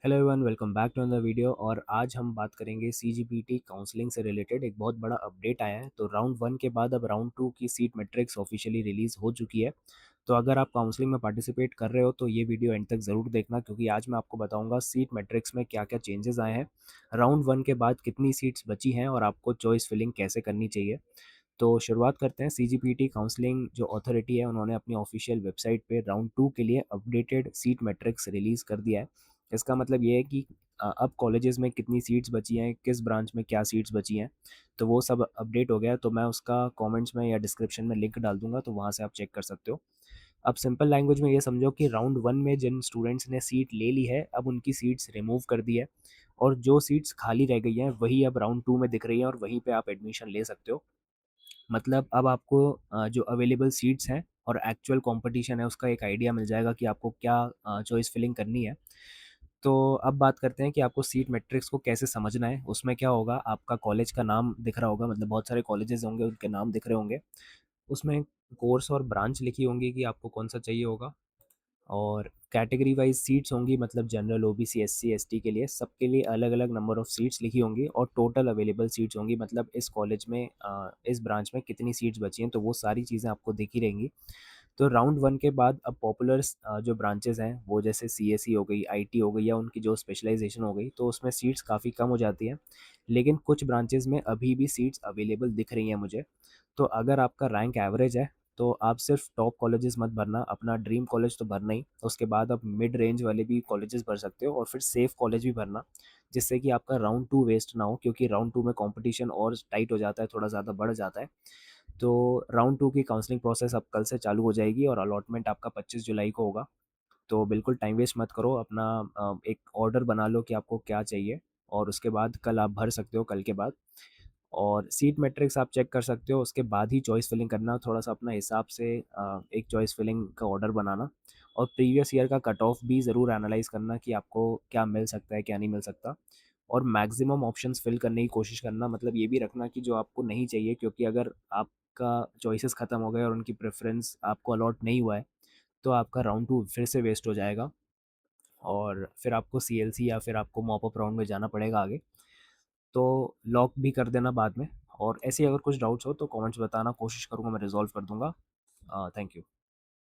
Hello everyone, welcome back to another video. और आज हम बात करेंगे सीजीपीटी काउंसलिंग से रिलेटेड। एक बहुत बड़ा अपडेट आया है। तो राउंड वन के बाद अब राउंड टू की सीट मैट्रिक्स ऑफिशियली रिलीज़ हो चुकी है। तो अगर आप काउंसलिंग में पार्टिसिपेट कर रहे हो तो ये वीडियो एंड तक ज़रूर देखना, क्योंकि आज मैं आपको बताऊंगा सीट मैट्रिक्स में क्या क्या चेंजेस आए हैं, राउंड वन के बाद कितनी सीट्स बची हैं और आपको चॉइस फिलिंग कैसे करनी चाहिए। तो शुरुआत करते हैं। सीजीपीटी काउंसलिंग जो अथॉरिटी है, उन्होंने अपनी ऑफिशियल वेबसाइट पे राउंड टू के लिए अपडेटेड सीट मैट्रिक्स रिलीज़ कर दिया है। इसका मतलब ये है कि अब कॉलेजेस में कितनी सीट्स बची हैं, किस ब्रांच में क्या सीट्स बची हैं, तो वो सब अपडेट हो गया है। तो मैं उसका कमेंट्स में या डिस्क्रिप्शन में लिंक डाल दूंगा, तो वहाँ से आप चेक कर सकते हो। अब सिंपल लैंग्वेज में ये समझो कि राउंड वन में जिन स्टूडेंट्स ने सीट ले ली है, अब उनकी सीट्स रिमूव कर दी है, और जो सीट्स खाली रह गई हैं वही अब राउंड टू में दिख रही हैं और वहीं पे आप एडमिशन ले सकते हो। मतलब अब आपको जो अवेलेबल सीट्स हैं और एक्चुअल कंपटीशन है उसका एक आइडिया मिल जाएगा कि आपको क्या चॉइस फिलिंग करनी है। तो अब बात करते हैं कि आपको सीट मैट्रिक्स को कैसे समझना है। उसमें क्या होगा, आपका कॉलेज का नाम दिख रहा होगा, मतलब बहुत सारे कॉलेजेस होंगे, उनके नाम दिख रहे होंगे। उसमें कोर्स और ब्रांच लिखी होंगी कि आपको कौन सा चाहिए होगा, और कैटेगरी वाइज सीट्स होंगी, मतलब जनरल, ओबीसी, एससी, एसटी के लिए सबके लिए अलग अलग नंबर ऑफ सीट्स लिखी होंगी, और टोटल अवेलेबल सीट्स होंगी, मतलब इस कॉलेज में इस ब्रांच में कितनी सीट्स बची हैं, तो वो सारी चीज़ें आपको दिखी रहेंगी। तो राउंड वन के बाद अब पॉपुलर जो ब्रांचेस हैं, वो जैसे सीएसई हो गई, आईटी हो गई, या उनकी जो स्पेशलाइजेशन हो गई, तो उसमें सीट्स काफ़ी कम हो जाती हैं। लेकिन कुछ ब्रांचेस में अभी भी सीट्स अवेलेबल दिख रही हैं मुझे। तो अगर आपका रैंक एवरेज है तो आप सिर्फ टॉप कॉलेजेस मत भरना, अपना ड्रीम कॉलेज तो भरना ही, उसके बाद आप मिड रेंज वाले भी कॉलेजेस भर सकते हो, और फिर सेफ कॉलेज भी भरना, जिससे कि आपका राउंड टू वेस्ट ना हो, क्योंकि राउंड टू में कंपटीशन और टाइट हो जाता है, थोड़ा ज़्यादा बढ़ जाता है। तो राउंड टू की काउंसलिंग प्रोसेस अब कल से चालू हो जाएगी और अलॉटमेंट आपका 25 जुलाई को होगा। तो बिल्कुल टाइम वेस्ट मत करो, अपना एक ऑर्डर बना लो कि आपको क्या चाहिए, और उसके बाद कल आप भर सकते हो, कल के बाद। और सीट मैट्रिक्स आप चेक कर सकते हो, उसके बाद ही चॉइस फिलिंग करना, थोड़ा सा अपना हिसाब से एक चॉइस फिलिंग का ऑर्डर बनाना। और प्रीवियस ईयर का कट ऑफ भी ज़रूर एनालाइज करना कि आपको क्या मिल सकता है, क्या नहीं मिल सकता। और मैक्सिमम ऑप्शंस फिल करने की कोशिश करना, मतलब ये भी रखना कि जो आपको नहीं चाहिए, क्योंकि अगर आपका चॉइसेस ख़त्म हो गए और उनकी प्रेफरेंस आपको अलॉट नहीं हुआ है, तो आपका राउंड टू फिर से वेस्ट हो जाएगा, और फिर आपको सीएलसी या फिर आपको मॉप अप राउंड में जाना पड़ेगा आगे। तो लॉक भी कर देना बाद में। और ऐसे ही अगर कुछ डाउट्स हो तो कमेंट्स बताना, कोशिश करूँगा मैं रिजॉल्व कर दूँगा। Thank you.